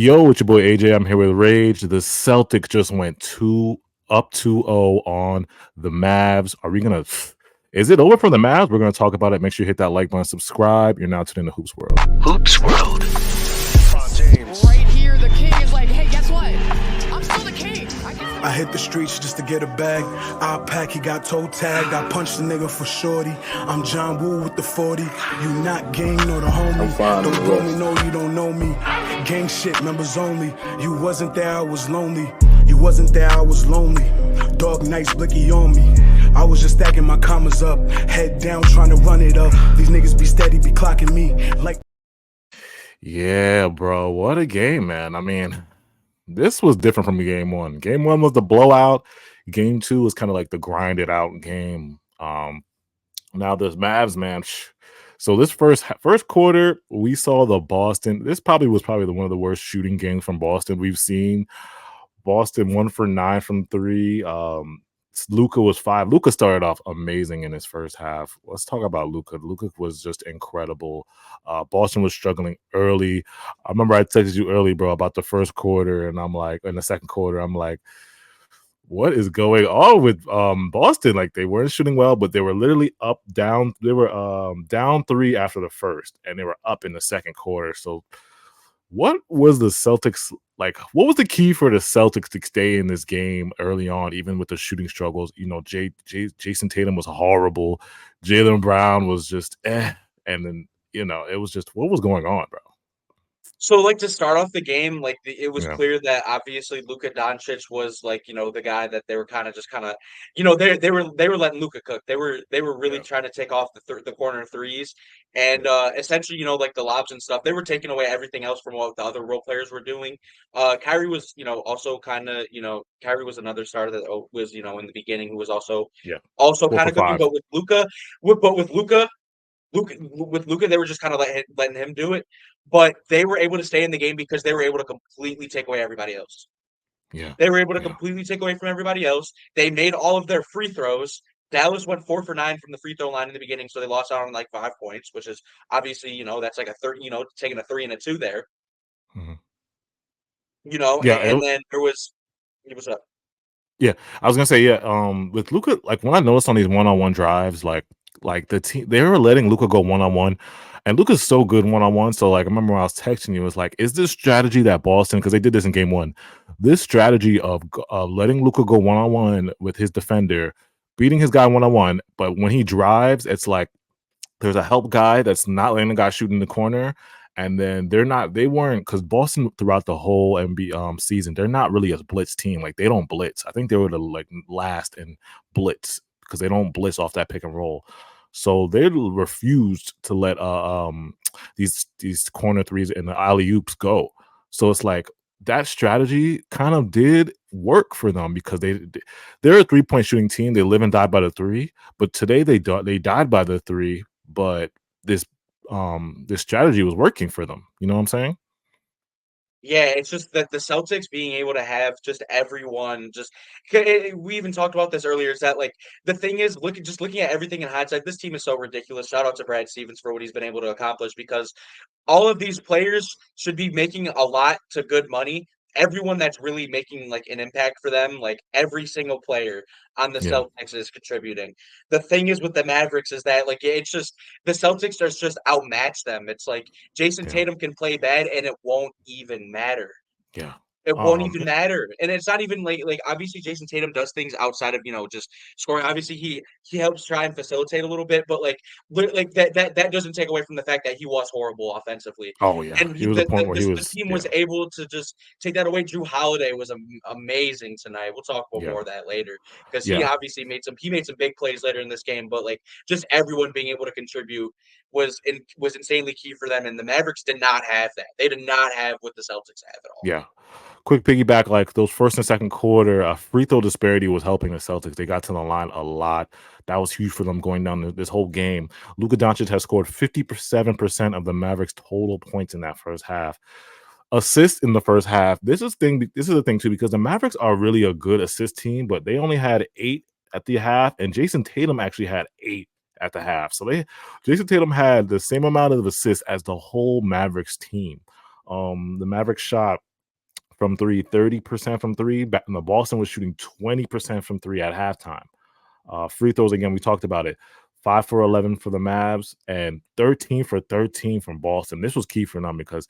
Yo, it's your boy AJ. I'm here with Rage. The Celtics just went 2-0 on the Mavs. Are we gonna? Is it over for the Mavs? We're gonna talk about it. Make sure you hit that like button, subscribe. You're now tuned into Hoops World. Hoops World. James. Right here, the king is like, hey, guess what? I'm still the king. I hit the streets just to get a bag. I pack, he got toe tagged. I punched the nigga for shorty. I'm John Woo with the 40. You not gang nor the homie. Don't blow me, no, you don't know me. Gang shit, members only. You wasn't there, I was lonely. You wasn't there, I was lonely. Dog nights, blicky on me. I was just stacking my commas up. Head down, trying to run it up. These niggas be steady, be clocking me like. Yeah, bro. What a game, man. I mean, this was different from game one. Game one was the blowout. Game two was kind of like the grinded out game. Now this Mavs, man. So this first quarter, we saw the Boston. This was probably one of the worst shooting games from Boston we've seen. Boston 1 for 9 from three. Luka was 5. Luka started off amazing in his first half. Let's talk about Luka. Luka was just incredible. Boston was struggling early. I remember I texted you early, bro, about the first quarter, and I'm like, in the second quarter, I'm like, what is going on with Boston? Like, they weren't shooting well, but they were literally down. They were down 3 after the first, and they were up in the second quarter. So what was the Celtics like? What was the key for the Celtics to stay in this game early on, even with the shooting struggles? You know, Jason Tatum was horrible. Jaylen Brown was just and then it was just what was going on, bro. So, to start off the game, it was Yeah. clear that obviously Luka Doncic was the guy that they were kind of they were letting Luka cook. They were really trying to take off the corner threes, and essentially the lobs and stuff. They were taking away everything else from what the other role players were doing. Kyrie was also kind of Kyrie was another starter that was in the beginning who was also 4 kind for of cooking, 5. but with Luka, they were just kind of letting him do it, but they were able to stay in the game because they were able to completely take away everybody else. Yeah. They were able to completely take away from everybody else. They made all of their free throws. Dallas went 4 for 9 from the free throw line in the beginning, so they lost out on 5 points, which is obviously that's like a 30, taking a 3 and a 2 there. Mm-hmm. And then there was what's up? Yeah, I was gonna say, with Luka, like when I noticed on these one-on-one drives, like the team, they were letting Luka go one-on-one, and Luka's so good one-on-one. So like, I remember when I was texting you, it was like, is this strategy that Boston, because they did this in game one, this strategy of letting Luka go one-on-one with his defender, beating his guy one-on-one, but when he drives, it's like there's a help guy that's not letting the guy shoot in the corner. And then they weren't, because Boston throughout the whole season, they're not really a blitz team. Like, they don't blitz. I think they were the last in blitz because they don't blitz off that pick and roll. So they refused to let these corner threes and the alley oops go. So it's like that strategy kind of did work for them because they're a 3-point shooting team. They live and die by the 3. But today they died by the 3. But this strategy was working for them. You know what I'm saying? Yeah, it's just that the Celtics being able to have just everyone we even talked about this earlier, is that the thing is looking at everything in hindsight, this team is so ridiculous. Shout out to Brad Stevens for what he's been able to accomplish, because all of these players should be making a lot to good money. Everyone that's really making an impact for them, every single player on the Yeah. Celtics is contributing. The thing is with the Mavericks is that it's just the Celtics just outmatch them. It's like Jason Yeah. Tatum can play bad and it won't even matter. Yeah. It won't even matter, and it's not even obviously Jason Tatum does things outside of just scoring. Obviously, he helps try and facilitate a little bit, but that doesn't take away from the fact that he was horrible offensively. Oh yeah, And he was a point where he the was. team was able to just take that away. Jrue Holiday was amazing tonight. We'll talk about Yeah. more of that later, because he Yeah. obviously made some big plays later in this game. But just everyone being able to contribute was insanely key for them, and the Mavericks did not have that. They did not have what the Celtics have at all. Yeah. Quick piggyback, like those first and second quarter, free throw disparity was helping the Celtics. They got to the line a lot. That was huge for them going down this whole game. Luka Doncic has scored 57% of the Mavericks' total points in that first half. Assists in the first half. This is the thing too, because the Mavericks are really a good assist team, but they only had 8 at the half, and Jason Tatum actually had 8 at the half. So Jason Tatum had the same amount of assists as the whole Mavericks team. The Mavericks shot from three, 30% from three. And the Boston was shooting 20% from three at halftime. Free throws, again, we talked about it. 5 for 11 for the Mavs and 13 for 13 from Boston. This was key for them because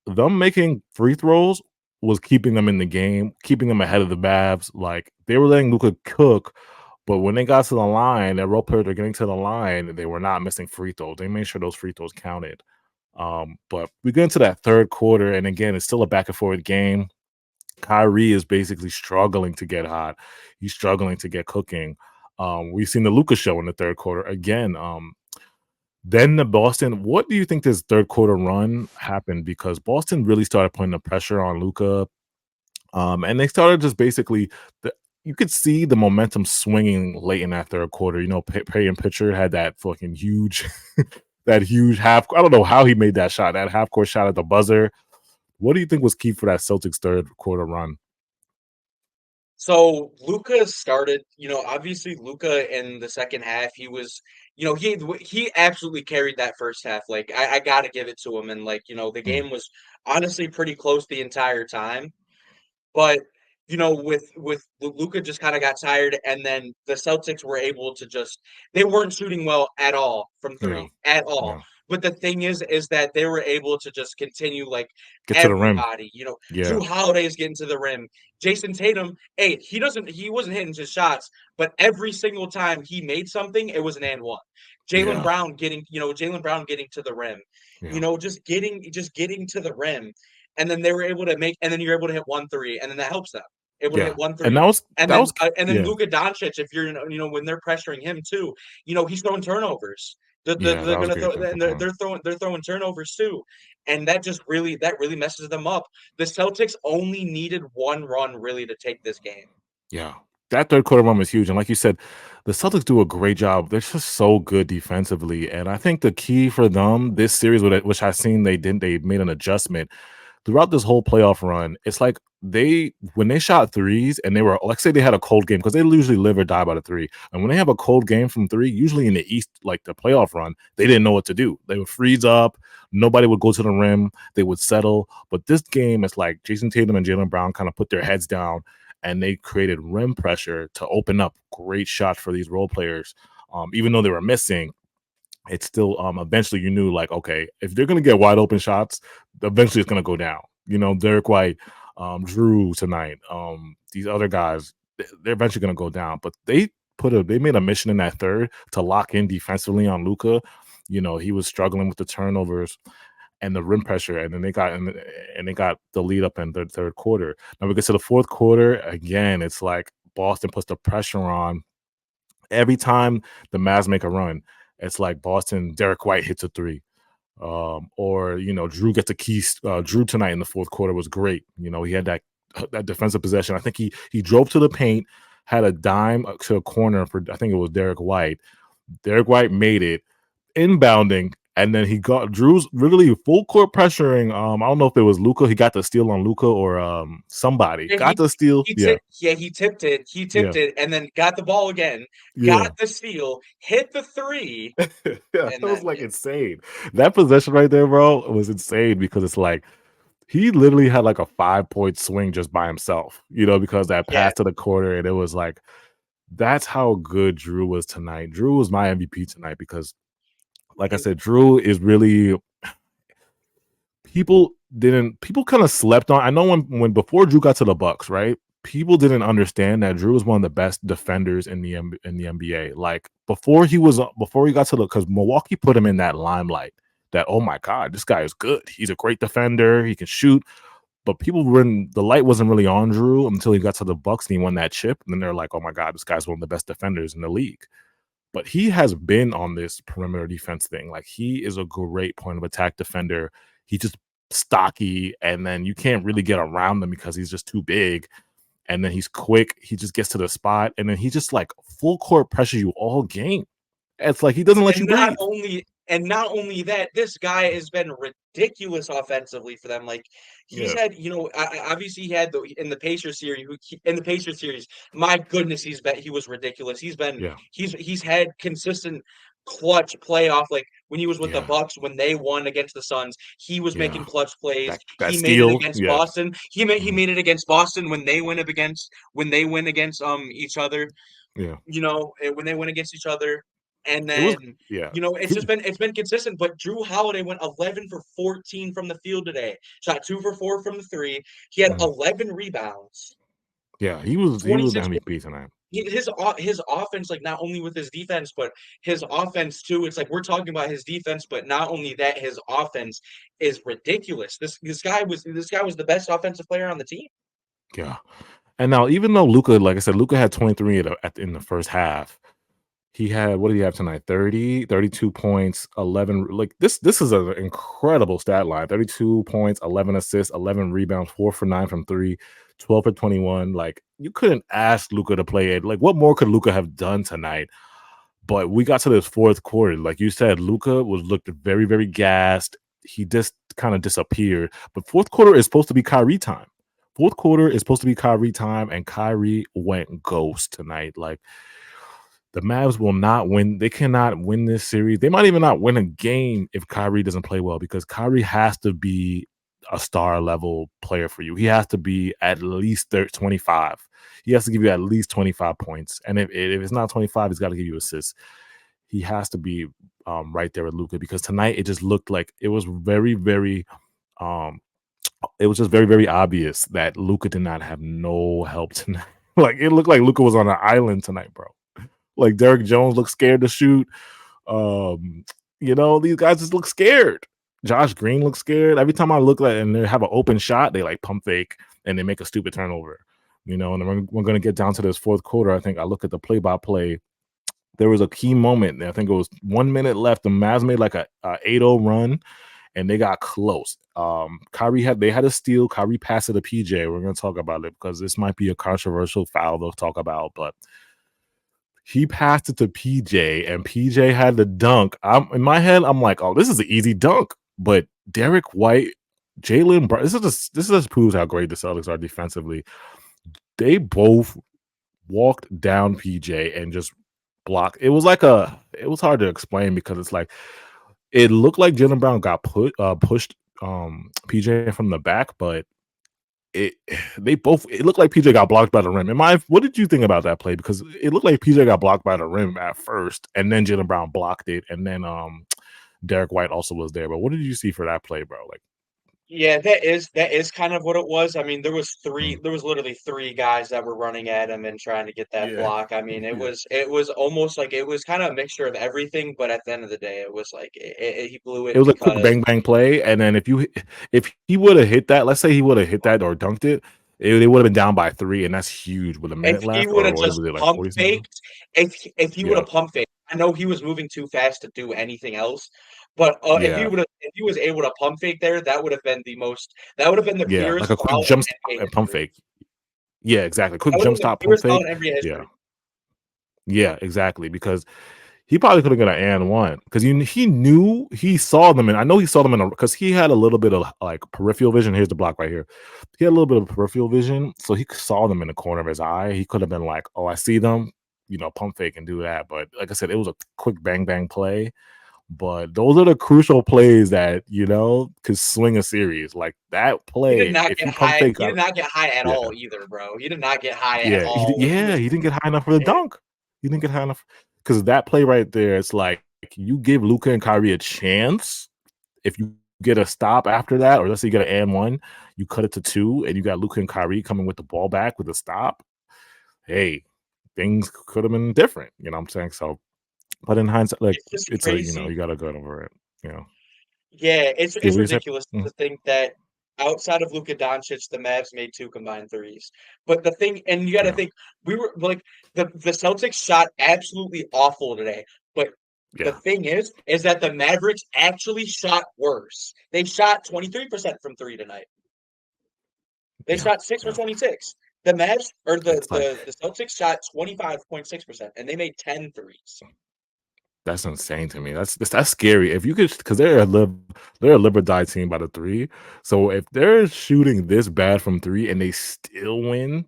them making free throws was keeping them in the game, keeping them ahead of the Mavs. Like, they were letting Luka cook, but when they got to the line, their role players are getting to the line, they were not missing free throws. They made sure those free throws counted. But we get into that third quarter, and again, it's still a back and forth game. Kyrie is basically struggling to get hot. He's struggling to get cooking. We've seen the Luka show in the third quarter again. Then the Boston. What do you think this third quarter run happened? Because Boston really started putting the pressure on Luka, and they started just basically. You could see the momentum swinging late in that third quarter. You know, Peyton Pritchard had that fucking huge, that huge half. I don't know how he made that shot. That half court shot at the buzzer. What do you think was key for that Celtics third quarter run? So Luka started, obviously Luka in the second half, he was, he absolutely carried that first half. Like I got to give it to him, and like the Mm, game was honestly pretty close the entire time. But with Luka just kind of got tired, and then the Celtics were able to they weren't shooting well at all from yeah, three at all. yeah. But the thing is that they were able to just continue like Get to the rim. everybody. Yeah, Jrue Holiday is getting to the rim. Jason Tatum, hey, he wasn't hitting his shots, but every single time he made something, it was an and one. yeah, Jaylen Brown getting to the rim, yeah, just getting to the rim, and then they were able to and then you're able to hit 1 3, and then that helps them. Able to yeah. hit one And three, and that then was yeah, Luka Doncic, if you're when they're pressuring him too, he's throwing turnovers. yeah. They're That was a gonna great throw, thing and from him. they're throwing turnovers too, and that really messes them up. The Celtics only needed one run really to take this game. Yeah. That third quarter run was huge. And like you said, the Celtics do a great job. They're just so good defensively. And I think the key for them this series, which I've seen they made an adjustment throughout this whole playoff run. It's like when they shot threes and they were, like, say they had a cold game, because they usually live or die by the three. And when they have a cold game from three, usually in the East, like the playoff run, they didn't know what to do. They would freeze up. Nobody would go to the rim. They would settle. But this game, it's like Jason Tatum and Jaylen Brown kind of put their heads down and they created rim pressure to open up great shots for these role players. Even though they were missing, it's still eventually you knew, like, okay, if they're gonna get wide open shots, eventually it's gonna go down. Derrick White, Jrue tonight, these other guys, they're eventually gonna go down. But they made a mission in that third to lock in defensively on Luka. He was struggling with the turnovers and the rim pressure, and then they got the lead up in the third quarter. Now we get to the fourth quarter again. It's like Boston puts the pressure on every time the Mavs make a run. It's like Boston, Derrick White hits a three. Or Jrue gets a key. Jrue tonight in the fourth quarter was great. He had that defensive possession. I think he drove to the paint, had a dime to a corner for, I think it was Derrick White. Derrick White made it inbounding, and then he got Drew's really full court pressuring. I don't know if it was Luka. He got the steal on Luka or somebody Yeah, got the steal. Yeah, he tipped it. He yeah, tipped it, and then got the ball again. yeah. Got the steal, hit the three, Yeah, that and was then like insane. That possession right there, bro, was insane because it's like he literally had like a 5-point swing just by himself, because that yeah, pass to the corner, and it was like that's how good Jrue was tonight. Jrue was my MVP tonight because, like I and said, Jrue is really people kind of slept on. I know when before Jrue got to the Bucks, right? People didn't understand that Jrue was one of the best defenders in the NBA. Like before he got to the, because Milwaukee put him in that limelight. That, oh my God, this guy is good. He's a great defender. He can shoot. But the light wasn't really on Jrue until he got to the Bucks and he won that chip. And then they're like, oh my God, this guy's one of the best defenders in the league. But he has been on this perimeter defense thing. Like, he is a great point of attack defender. He's just stocky, and then you can't really get around him because he's just too big. And then he's quick. He just gets to the spot, and then he just like full court pressure you all game. It's like he doesn't let and you not breathe. only and not only that, this guy has been ridiculous offensively for them. Like he's Yeah, had, obviously he had in the Pacers series. In the Pacers series, my goodness, he was ridiculous. yeah, He's had consistent clutch playoff, like when he was with the Bucks, when they won against the Suns, he was making clutch plays. That He made it steal, against Boston. He Mhm. made it against Boston when they win against each other. Yeah. When they win against each other, and It was then yeah. it's been consistent. But Jrue Holiday went 11 for 14 from the field today. Shot 2 for 4 from the three. He had Mhm. 11 rebounds. Yeah, he was 26 MVP tonight. his offense, like, not only with his defense, but his offense too. It's like we're talking about his defense, but not only that, his offense is ridiculous. This guy was the best offensive player on the team. Yeah. And now even though Luka, like I said, Luka had 23 in the first half. He had what did he have tonight? 32 points, 11 like this is an incredible stat line. 32 points, 11 assists, 11 rebounds, 4 for 9 from 3, 12 for 21. Like you couldn't ask Luka to play it. Like what more could Luka have done tonight? But we got to this fourth quarter. Like you said, Luka looked very, very gassed. He just kind of disappeared. But fourth quarter is supposed to be Kyrie time. Fourth quarter is supposed to be Kyrie time, and Kyrie went ghost tonight. Like the Mavs will not win. They cannot win this series. They might even not win a game if Kyrie doesn't play well, because Kyrie has to be a star level player for you. He has to be at least 25. He has to give you at least 25 points. And if it's not 25, he's got to give you assists. He has to be right there with Luka, because tonight it just looked like it was very, very it was just very, very obvious that Luka did not have no help tonight. Like it looked like Luka was on an island tonight, bro. Like Derrick Jones looked scared to shoot. These guys just look scared. Josh Green looks scared. Every time I look at it and they have an open shot, they like pump fake and they make a stupid turnover. And then we're going to get down to this fourth quarter. I think I look at the play-by-play. There was a key moment. I think it was 1 minute left. The Mavs made like a 8-0 run, and they got close. Kyrie had a steal. Kyrie passed it to PJ. We're going to talk about it because this might be a controversial foul they'll talk about, but he passed it to PJ, and PJ had the dunk. In my head, I'm like, oh, this is an easy dunk. But Derrick White, Jalen Brown, this just proves how great the Celtics are defensively. They both walked down PJ and just blocked. It was hard to explain, because it's like it looked like Jalen Brown got pushed PJ from the back, but it looked like PJ got blocked by the rim. What did you think about that play? Because it looked like PJ got blocked by the rim at first, and then Jalen Brown blocked it, and then Derrick White also was there. But what did you see for that play, bro? Like, Yeah, that is kind of what it was. I mean, there was literally three guys that were running at him and trying to get that block. I mean, it was almost like it was kind of a mixture of everything, but at the end of the day, it was like he blew it it was a quick because bang bang play, and then if he would have hit that, let's say he would have hit that or dunked it, they would have been down by 3, and that's huge with a minute if he left, would or have what just was it, like pump 40 seconds? faked, if he would Yeah, have pump faked, I know he was moving too fast to do anything else, but yeah, if he was able to pump fake there, that would have been the yeah, like purest a quick foul jump in NBA and pump history. fake. Yeah, exactly. Quick That would jump have been the stop pump purest foul fake. in NBA Yeah, history. yeah, exactly. Because he probably could have got an and one, because he saw them, and I know he saw them because he had a little bit of like peripheral vision. Here's the block right here. He had a little bit of peripheral vision, so he saw them in the corner of his eye. He could have been like, "Oh, I see them," pump fake and do that. But like I said, it was a quick bang bang play. But those are the crucial plays that could swing a series. Like that He did play, not if get you pump high. fake, He did not get high at yeah. all either, bro. He did not get high at Yeah, all when he was. he didn't get high enough for the eh, dunk. He didn't get high enough, because that play right there, it's like you give Luka and Kyrie a chance. If you get a stop after that, or let's say you get an and one, you cut it to 2, and you got Luka and Kyrie coming with the ball back with a stop. Hey, things could have been different. You know what I'm saying? So, but in hindsight, like It's just it's crazy. you got to go over it. Yeah, Yeah, it's what you say? ridiculous to think that outside of Luka Doncic, the Mavs made 2 combined threes. But the thing, and you got to Yeah, think, we were like the Celtics shot absolutely awful today. But the yeah, thing is that the Mavericks actually shot worse. They shot 23% from 3 tonight. They yeah, shot 6 for yeah. 26. The Mavs or It's like the Celtics shot 25.6%, and they made 10 threes. that's insane to me. That's scary. If you could, because they're a live or die team by the 3. So if they're shooting this bad from 3 and they still win,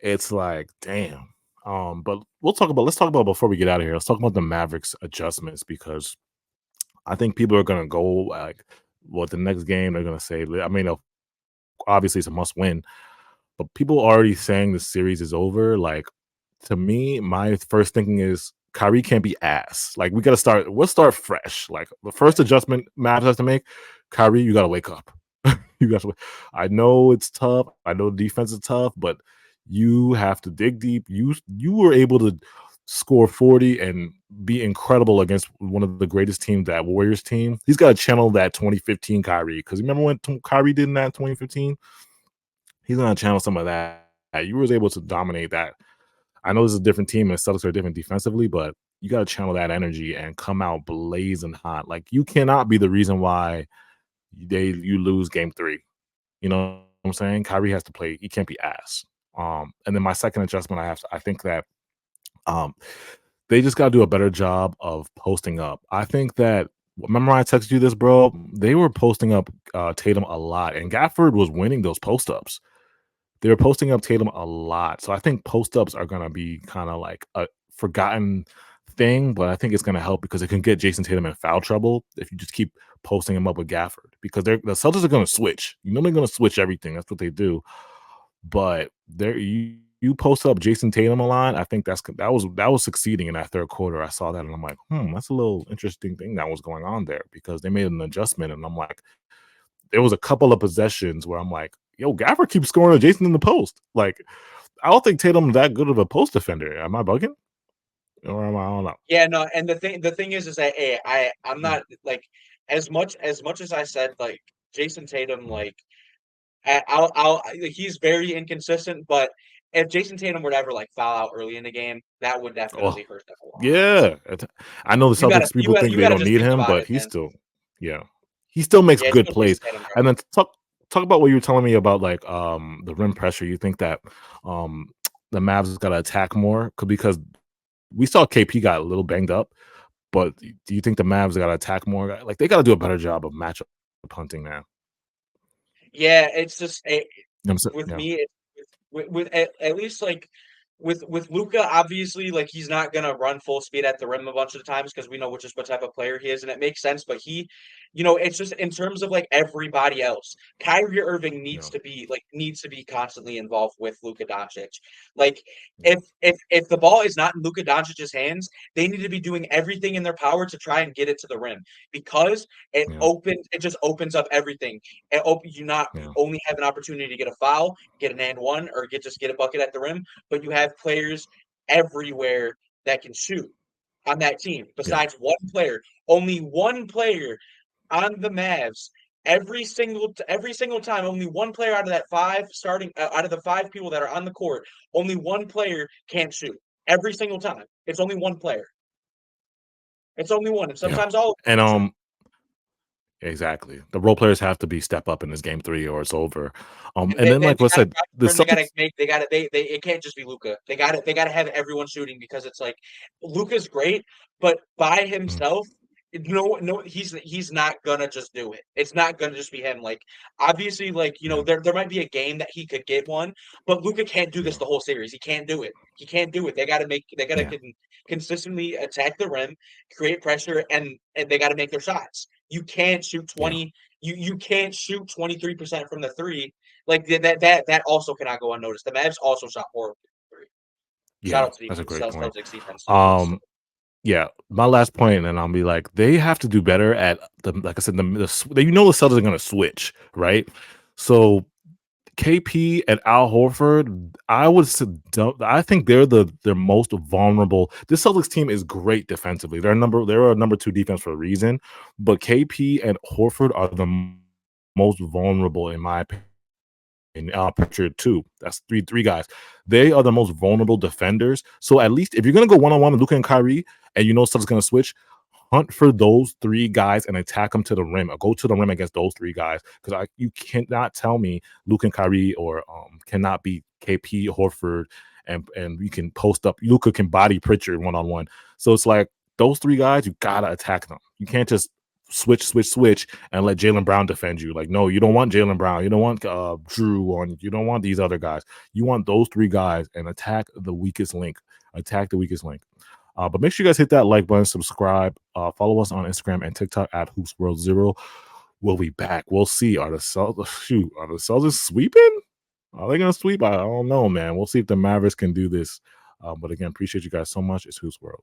it's like, damn. But let's talk about before we get out of here. Let's talk about the Mavericks adjustments because I think people are gonna go like, well, the next game they're gonna say. I mean, obviously it's a must win, but people already saying the series is over. Like to me, my first thinking is Kyrie can't be ass. Like we'll start fresh. Like the first adjustment Mavs has to make, Kyrie, you gotta wake up. You got to. I know it's tough. I know the defense is tough, but you have to dig deep. You were able to score 40 and be incredible against one of the greatest teams, that Warriors team. He's got to channel that 2015 Kyrie, because remember when Kyrie did in that 2015? He's gonna channel some of that. You was able to dominate that. I know this is a different team and the Celtics are different defensively, but you got to channel that energy and come out blazing hot. Like you cannot be the reason why you lose game 3. You know what I'm saying? Kyrie has to play. He can't be ass. And then my second adjustment, I think that they just got to do a better job of posting up. I think that, remember I texted you this, bro? They were posting up Tatum a lot, and Gafford was winning those post ups. They were posting up Tatum a lot. So I think post ups are going to be kind of like a forgotten thing, but I think it's going to help because it can get Jason Tatum in foul trouble if you just keep posting him up with Gafford, because the Celtics are going to switch. You know they're going to switch everything. That's what they do. But you post up Jason Tatum a lot. I think that was succeeding in that third quarter. I saw that and I'm like, that's a little interesting thing that was going on there, because they made an adjustment and I'm like, there was a couple of possessions where I'm like, yo, Gafford keeps scoring Jason in the post. Like, I don't think Tatum's that good of a post defender. Am I bugging? Or I don't know. Yeah, no, and the thing is that I'm not like as much as I said, like Jason Tatum, like he's very inconsistent, but if Jason Tatum were to ever like foul out early in the game, that would definitely hurt them a lot. Yeah, I know the Celtics people think they don't need him, but he's still, he still makes good plays. And then talk about what you were telling me about like the rim pressure. You think that the Mavs got to attack more because we saw KP got a little banged up, but do you think the Mavs got to attack more? Like they got to do a better job of matchup hunting now. Yeah, it's just with me, with at least like with Luka, obviously, like he's not gonna run full speed at the rim a bunch of the times because we know what type of player he is, and it makes sense. But he, it's just in terms of like everybody else, Kyrie Irving needs to be constantly involved with Luka Doncic. Like if the ball is not in Luka Doncic's hands, they need to be doing everything in their power to try and get it to the rim, because it just opens up everything. You not only have an opportunity to get a foul, get an and one, or get a bucket at the rim, but you have players everywhere that can shoot on that team. Besides one player, only one player on the Mavs. Every single time, only one player out of that out of the 5 people that are on the court, only one player can't shoot. Every single time, it's only one player. It's only one, and sometimes all. And exactly, the role players have to step up in this game 3 or it's over. And then like I said, it can't just be Luka. They got to have everyone shooting, because it's like Luka's great, but by himself. No, he's not gonna just do it. It's not gonna just be him. Like obviously, like there might be a game that he could get one, but Luka can't do this the whole series. He can't do it. He can't do it. They gotta consistently attack the rim, create pressure, and they gotta make their shots. You can't shoot 20. You can't shoot 23% from the 3. Like that also cannot go unnoticed. The Mavs also shot horribly. Shout out to that's a great point. Celtics defense. Yeah, my last point, and I'll be like, they have to do better at like I said, the Celtics are going to switch, right? So KP and Al Horford, I think they're their most vulnerable. This Celtics team is great defensively. They're a number 2 defense for a reason, but KP and Horford are the most vulnerable in my opinion. In picture 2, that's three guys. They are the most vulnerable defenders. So at least if you're gonna go one-on-one with Luka and Kyrie, and stuff's gonna switch, hunt for those 3 guys and attack them to the rim, or go to the rim against those 3 guys. Because you cannot tell me Luka and Kyrie or cannot be KP, Horford, and you can post up. Luka can body Pritchard one-on-one. So it's like those 3 guys, you gotta attack them. You can't just switch, and let Jaylen Brown defend you. Like, no, you don't want Jaylen Brown. You don't want Jrue, or you don't want these other guys. You want those 3 guys and attack the weakest link. attack the weakest link. But make sure you guys hit that like button, subscribe, follow us on Instagram and TikTok at HoopsWorld0. We'll be back. We'll see. Are the Celtics sweeping? Are they gonna sweep? I don't know, man. We'll see if the Mavericks can do this. But again, appreciate you guys so much. It's Hoops World.